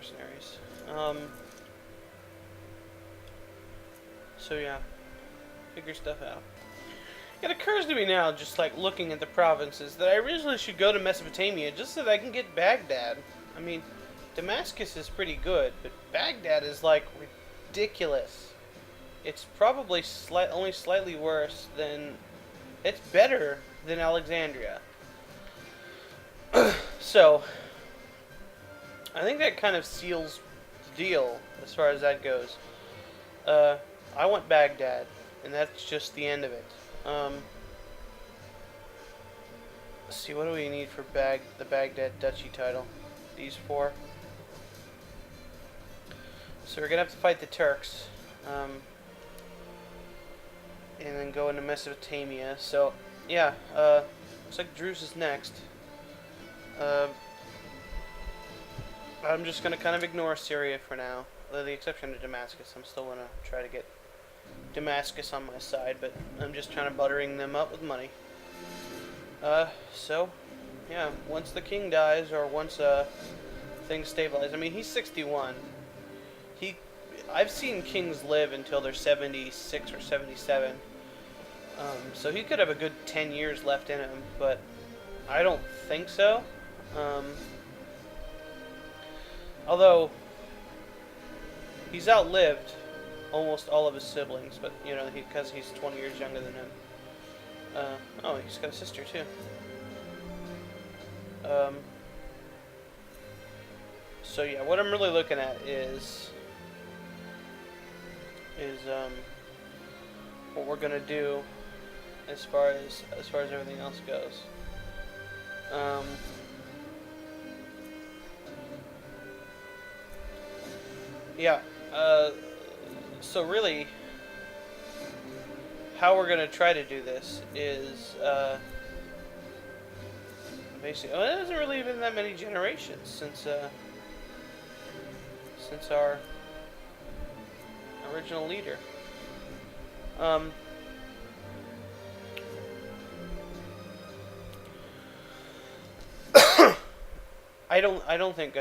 mercenaries. So yeah, figure stuff out. It occurs to me now, just like looking at the provinces, that I originally should go to Mesopotamia just so that I can get Baghdad. I mean, Damascus is pretty good, but Baghdad is like ridiculous. It's probably only slightly worse than. It's better than Alexandria. So, I think that kind of seals the deal as far as that goes. I want Baghdad, and that's just the end of it. Let's see, what do we need for the Baghdad Duchy title? These four. So we're gonna have to fight the Turks, and then go into Mesopotamia. So, yeah, looks like Druze is next. I'm just gonna kind of ignore Syria for now, with the exception of Damascus. I'm still gonna try to get Damascus on my side, but I'm just trying to buttering them up with money. So, yeah, once the king dies, or once, things stabilize. I mean, he's 61. I've seen kings live until they're 76 or 77. So he could have a good 10 years left in him, but I don't think so. Although, he's outlived almost all of his siblings, but, you know, because he's 20 years younger than him. Oh, he's got a sister, too. So yeah, what I'm really looking at is what we're gonna do as far as everything else goes. Yeah. So really, how we're gonna try to do this is basically. Well, it hasn't really been that many generations since our original leader. I don't think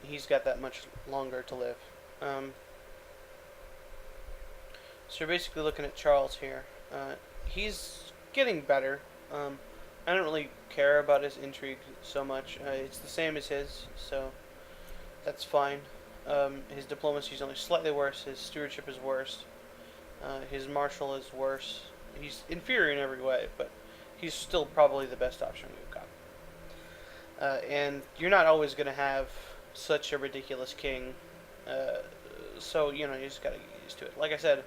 he's got that much longer to live. So we're basically looking at Charles here. He's getting better. I don't really care about his intrigue so much. It's the same as his, so that's fine. His diplomacy is only slightly worse. His stewardship is worse. His marshal is worse. He's inferior in every way, but he's still probably the best option we've got. And you're not always going to have such a ridiculous king. So, you know, you just got to get used to it. Like I said,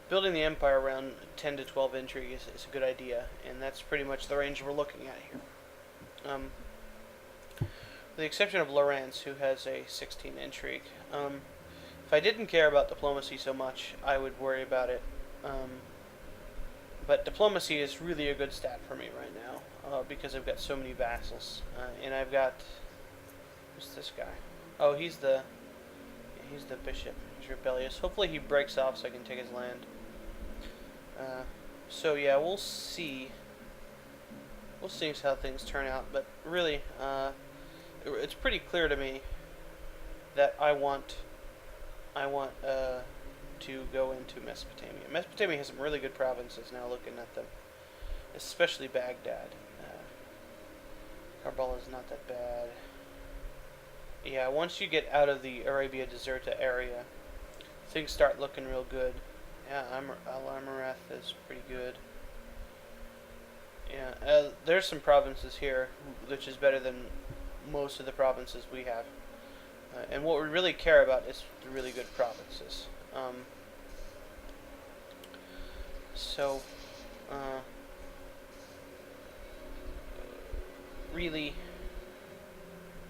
building the empire around 10 to 12 intrigue is a good idea, and that's pretty much the range we're looking at here. With the exception of Lawrence, who has a 16 intrigue. If I didn't care about diplomacy so much, I would worry about it. But diplomacy is really a good stat for me right now, because I've got so many vassals. And I've got... Who's this guy? Oh, he's the bishop. He's rebellious. Hopefully he breaks off so I can take his land. So yeah, we'll see. We'll see how things turn out. But really, it's pretty clear to me that I want to go into Mesopotamia. Mesopotamia has some really good provinces now. Looking at them, especially Baghdad. Karbala is not that bad. Yeah, once you get out of the Arabia Deserta area, things start looking real good. Yeah, Al-Amarath is pretty good. Yeah, there's some provinces here, which is better than most of the provinces we have. And what we really care about is the really good provinces. So, really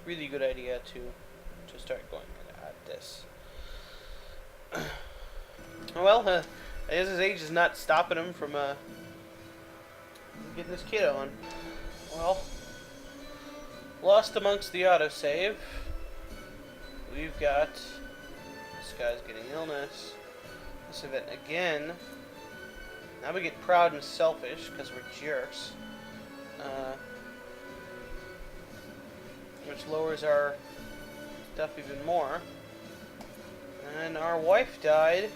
good idea to start going at this. Well, I guess his age is not stopping him from getting this kid on. Well, lost amongst the autosave. We've got this guy's getting illness. This event again. Now we get proud and selfish because we're jerks. Which lowers our stuff even more. And our wife died.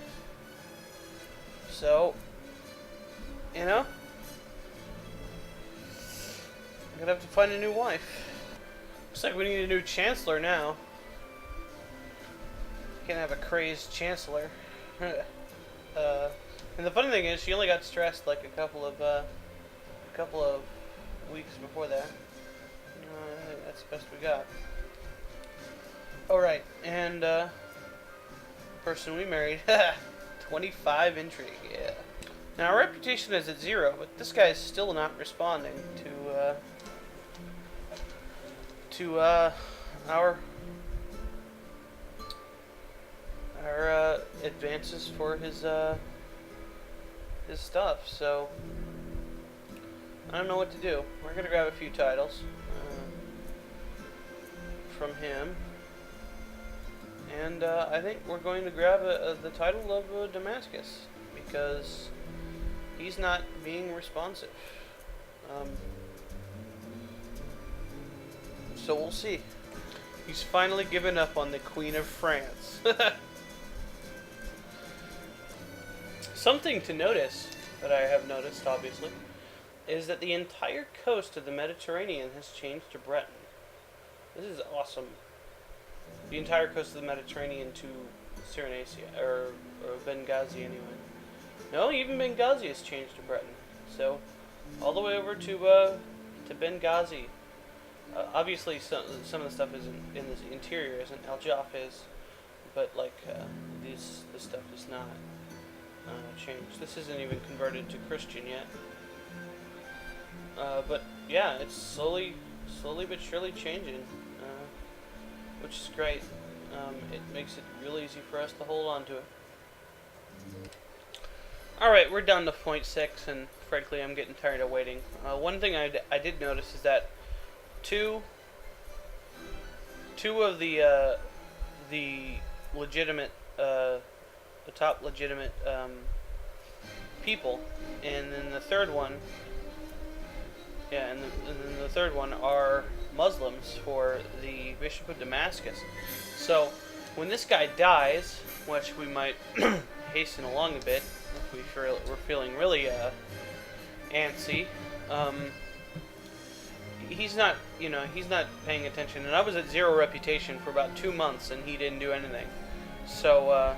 So, you know, I'm gonna have to find a new wife. Looks like we need a new chancellor now. Can't have a crazed chancellor. And the funny thing is, she only got stressed like a couple of weeks before that. That's the best we got. All right, and person we married, 25 intrigue. Yeah. Now our reputation is at 0, but this guy is still not responding to our advances for his stuff. So I don't know what to do. We're gonna grab a few titles from him, and I think we're going to grab the title of Damascus because he's not being responsive. So we'll see. He's finally given up on the Queen of France. Something to notice, that I have noticed, obviously, is that the entire coast of the Mediterranean has changed to Britain. This is awesome. The entire coast of the Mediterranean to Cyrenaica, or Benghazi anyway. No, even Benghazi has changed to Britain. So, all the way over to Benghazi. Obviously, some of the stuff is in the interior, isn't Al Jaf is, but like this stuff is not changed. This isn't even converted to Christian yet. But yeah, it's slowly but surely changing, which is great. It makes it real easy for us to hold on to it. Alright, we're down to point 6, and frankly I'm getting tired of waiting. One thing I did notice is that two of the legitimate, the top legitimate people, and then the third one, and then the third one are Muslims for the Bishop of Damascus. So when this guy dies, which we might hasten along a bit if we're feeling really antsy, he's not paying attention. And I was at 0 reputation for about 2 months, and he didn't do anything. So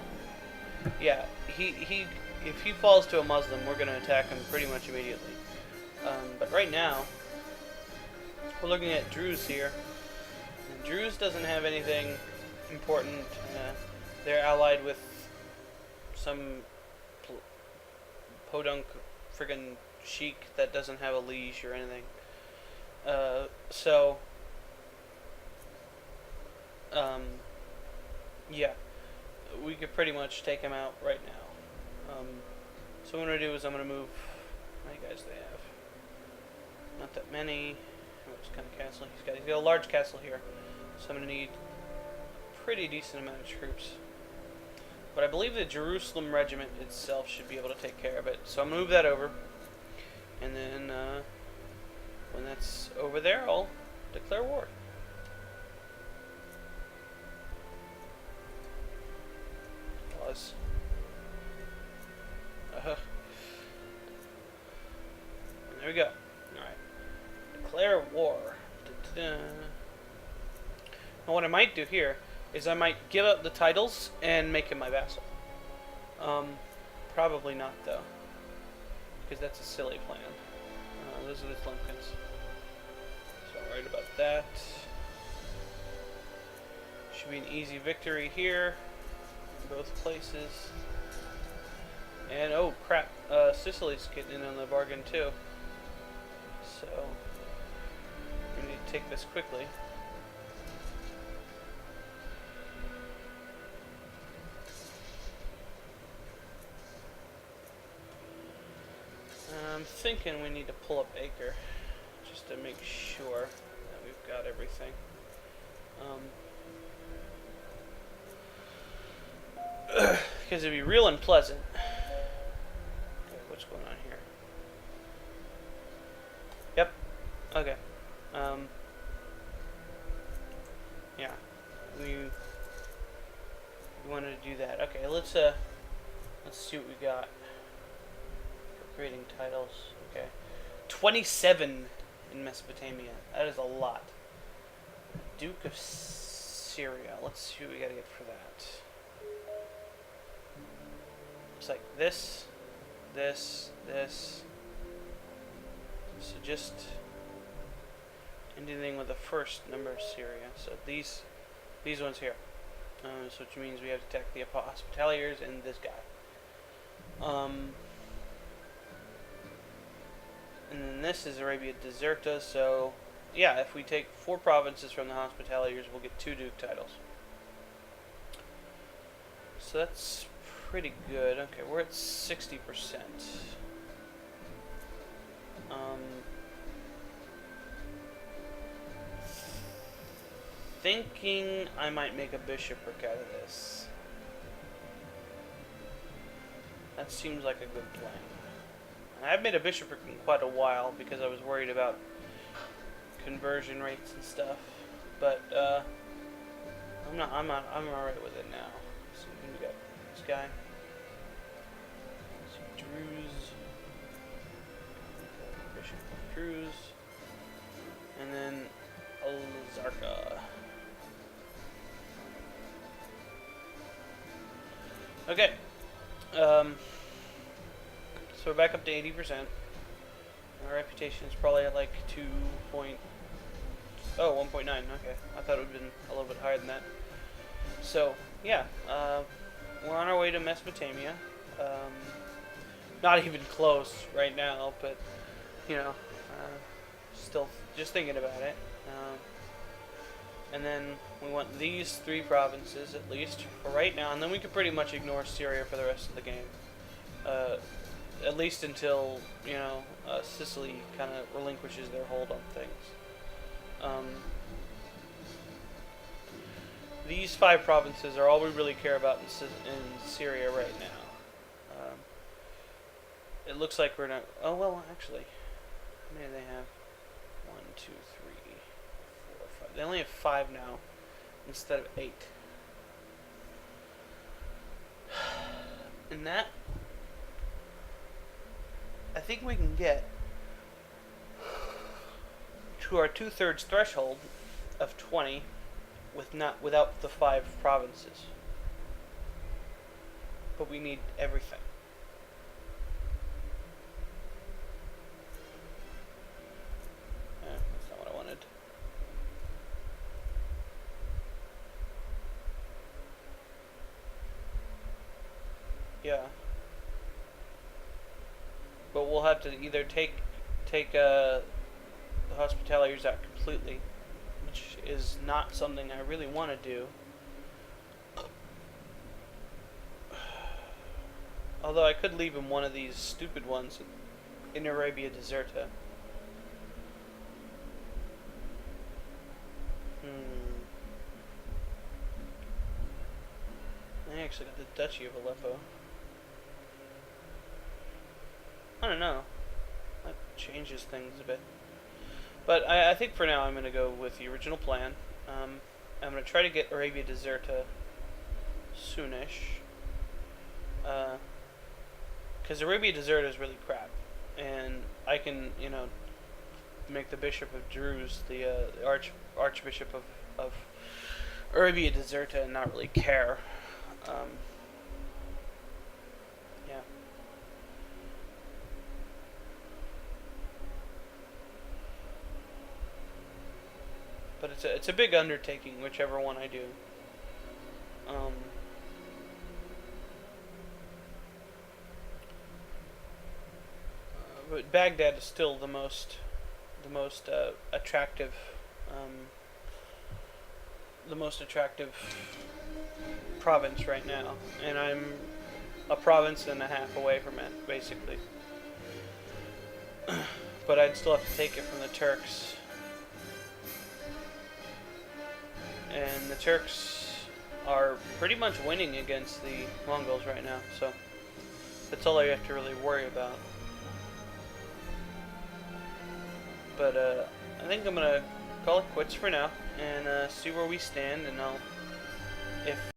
yeah, if he falls to a Muslim, we're going to attack him pretty much immediately. But right now, we're looking at Druze here. And Druze doesn't have anything important. They're allied with some podunk friggin' sheik that doesn't have a liege or anything. Yeah, we could pretty much take him out right now. So what I'm going to do is I'm going to move, how many guys do they have? Not that many. Which kind of castle? He's got a large castle here. So I'm going to need a pretty decent amount of troops. But I believe the Jerusalem regiment itself should be able to take care of it. So I'm going to move that over. And then when that's over there, I'll declare war. Pause. There we go. Alright. Declare war. Da-da-da. Now what I might do here is I might give up the titles and make him my vassal. Probably not though, because that's a silly plan. Those are the Tlemkins. So I'm worried about that. Should be an easy victory here in both places. And oh crap, Sicily's getting in on the bargain too. So we need to take this quickly. I'm thinking we need to pull up Acre just to make sure that we've got everything. Because it'd be real unpleasant. Okay, what's going on here? Yep. Okay. Yeah. let's see what we got for creating titles. Okay, 27 in Mesopotamia. That is a lot. Duke of Syria. Let's see what we gotta get for that. Looks like this. So just anything with the first number of Syria. So these ones here. So which means we have to attack the Hospitaliers and this guy. And then this is Arabia Deserta. So yeah, if we take 4 provinces from the Hospitaliers, we'll get 2 Duke titles. So that's pretty good. Okay, we're at 60%. Thinking I might make a bishopric out of this. That seems like a good plan. I haven't made a bishopric in quite a while because I was worried about conversion rates and stuff, but I'm alright with it now. So we got this guy. Some Druze. Bishop of Druze. And then Alzarka. Okay. So we're back up to 80%. Our reputation is probably at like 1.9. Okay. I thought it would have been a little bit higher than that. So, yeah. We're on our way to Mesopotamia. Not even close right now, but, you know, still just thinking about it. And then we want these 3 provinces, at least, for right now. And then we can pretty much ignore Syria for the rest of the game. At least until, you know, Sicily kind of relinquishes their hold on things. These 5 provinces are all we really care about in Syria right now. It looks like we're not... Oh, well, actually. How many do they have? 1, 2, 3, 4, 5. They only have 5 now, instead of 8. And that... I think we can get to our 2/3 threshold of 20 without the 5 provinces. But we need everything. That's not what I wanted. Yeah. But we'll have to either take the Hospitaliers out completely, which is not something I really want to do. Although I could leave him one of these stupid ones in Arabia Deserta. I actually got the Duchy of Aleppo. I don't know. That changes things a bit. But I think for now I'm going to go with the original plan. I'm going to try to get Arabia Deserta soonish. Because Arabia Deserta is really crap. And I can, you know, make the Bishop of Druze the Archbishop of Arabia Deserta and not really care. Yeah. But it's a big undertaking, whichever one I do. But Baghdad is still the most attractive, province right now, and I'm a province and a half away from it, basically. But I'd still have to take it from the Turks. And the Turks are pretty much winning against the Mongols right now, so that's all I have to really worry about. But I think I'm gonna call it quits for now and see where we stand, and if